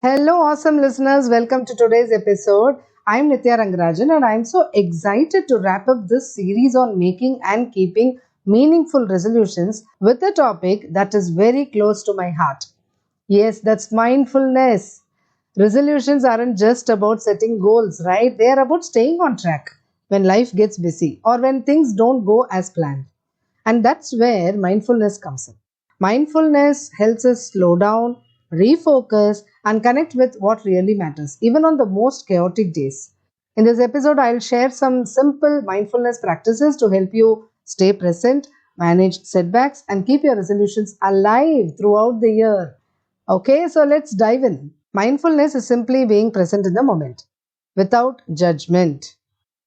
Hello, awesome listeners. Welcome to today's episode. I'm Nitya Rangarajan and I'm so excited to wrap up this series on making and keeping meaningful resolutions with a topic that is very close to my heart. Yes, that's mindfulness. Resolutions aren't just about setting goals, right? They are about staying on track when life gets busy or when things don't go as planned. And that's where mindfulness comes in. Mindfulness helps us slow down, refocus, and connect with what really matters, even on the most chaotic days. In this episode, I'll share some simple mindfulness practices to help you stay present, manage setbacks, and keep your resolutions alive throughout the year. Okay, so let's dive in. Mindfulness is simply being present in the moment without judgment.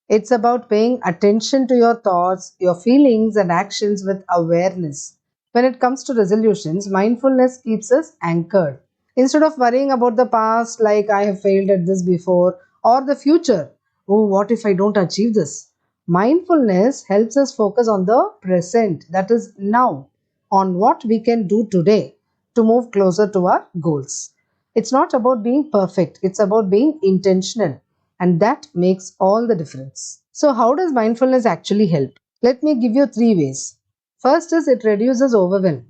It's about paying attention to your thoughts, your feelings, and actions with awareness. When it comes to resolutions, mindfulness keeps us anchored. Instead of worrying about the past, like I have failed at this before, or the future, oh, what if I don't achieve this? Mindfulness helps us focus on the present, that is now, on what we can do today to move closer to our goals. It's not about being perfect, it's about being intentional, and that makes all the difference. So, how does mindfulness actually help? Let me give you three ways. First is it reduces overwhelm.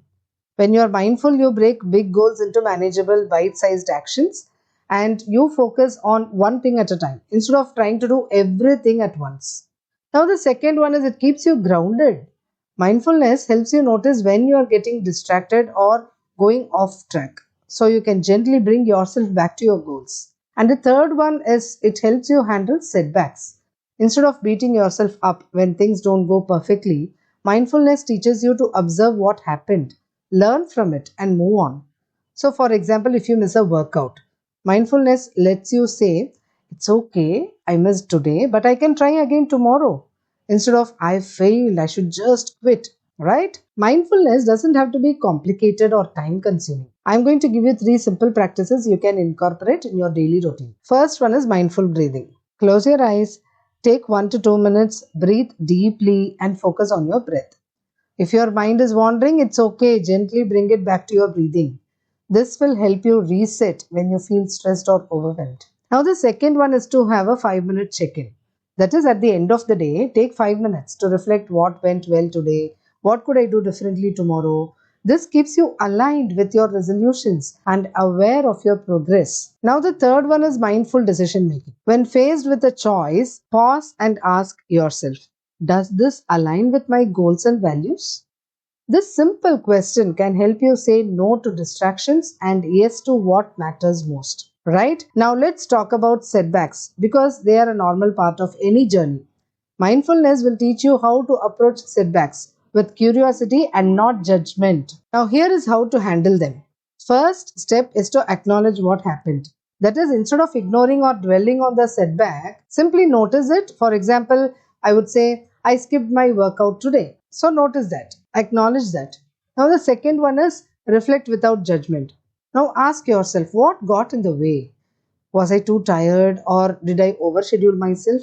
When you're mindful, you break big goals into manageable, bite sized actions and you focus on one thing at a time instead of trying to do everything at once. Now, the second one is it keeps you grounded. Mindfulness helps you notice when you are getting distracted or going off track so you can gently bring yourself back to your goals. And the third one is it helps you handle setbacks. Instead of beating yourself up when things don't go perfectly, mindfulness teaches you to observe what happened, learn from it, and move on. So, for example, if you miss a workout, mindfulness lets you say, it's okay, I missed today, but I can try again tomorrow. Instead of, I failed, I should just quit, right? Mindfulness doesn't have to be complicated or time consuming. I'm going to give you three simple practices you can incorporate in your daily routine. First one is mindful breathing. Close your eyes, take 1 to 2 minutes, breathe deeply, and focus on your breath. If your mind is wandering, it's okay. Gently bring it back to your breathing. This will help you reset when you feel stressed or overwhelmed. Now, the second one is to have a 5 minute check in. That is, at the end of the day, take 5 minutes to reflect what went well today, what could I do differently tomorrow. This keeps you aligned with your resolutions and aware of your progress. Now, the third one is mindful decision making. When faced with a choice, pause and ask yourself, does this align with my goals and values? This simple question can help you say no to distractions and yes to what matters most. Right? Now let's talk about setbacks because they are a normal part of any journey. Mindfulness will teach you how to approach setbacks with curiosity and not judgment. Now, here is how to handle them. First step is to acknowledge what happened. That is, instead of ignoring or dwelling on the setback, simply notice it. For example, I would say, I skipped my workout today. So, notice that, acknowledge that. Now, the second one is reflect without judgment. Now, ask yourself what got in the way? Was I too tired or did I overschedule myself?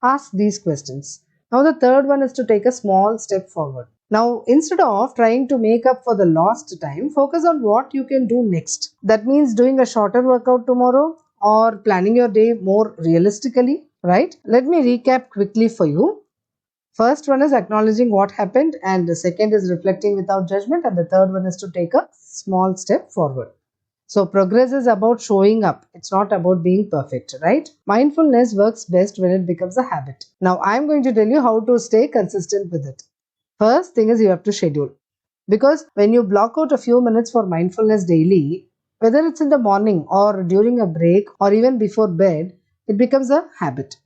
Ask these questions. Now, the third one is to take a small step forward. Now, instead of trying to make up for the lost time, focus on what you can do next. That means doing a shorter workout tomorrow or planning your day more realistically, right? Let me recap quickly for you. First one is acknowledging what happened, and the second is reflecting without judgment, and the third one is to take a small step forward. So, progress is about showing up. It's not about being perfect, right? Mindfulness works best when it becomes a habit. Now, I'm going to tell you how to stay consistent with it. First thing is you have to schedule. Because when you block out a few minutes for mindfulness daily, whether it's in the morning or during a break or even before bed, it becomes a habit.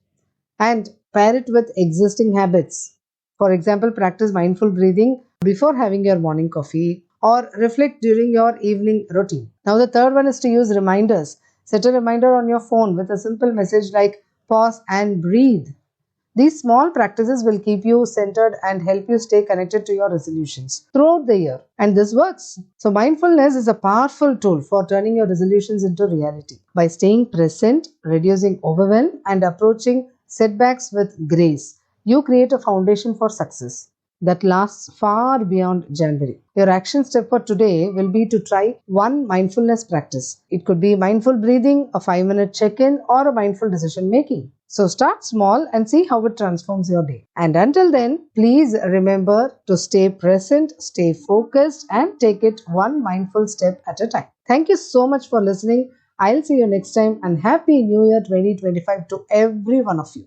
And pair it with existing habits. For example, practice mindful breathing before having your morning coffee or reflect during your evening routine. Now, the third one is to use reminders. Set a reminder on your phone with a simple message like pause and breathe. These small practices will keep you centered and help you stay connected to your resolutions throughout the year. And this works. So, mindfulness is a powerful tool for turning your resolutions into reality. By staying present, reducing overwhelm, and approaching setbacks with grace, you create a foundation for success. that lasts far beyond January. Your action step for today will be to try one mindfulness practice. It could be mindful breathing, a 5-minute check-in, or a mindful decision making. So start small and see how it transforms your day. And until then, please remember to stay present, stay focused, and take it one mindful step at a time. Thank you so much for listening. I'll see you next time, and Happy New Year 2025 to every one of you.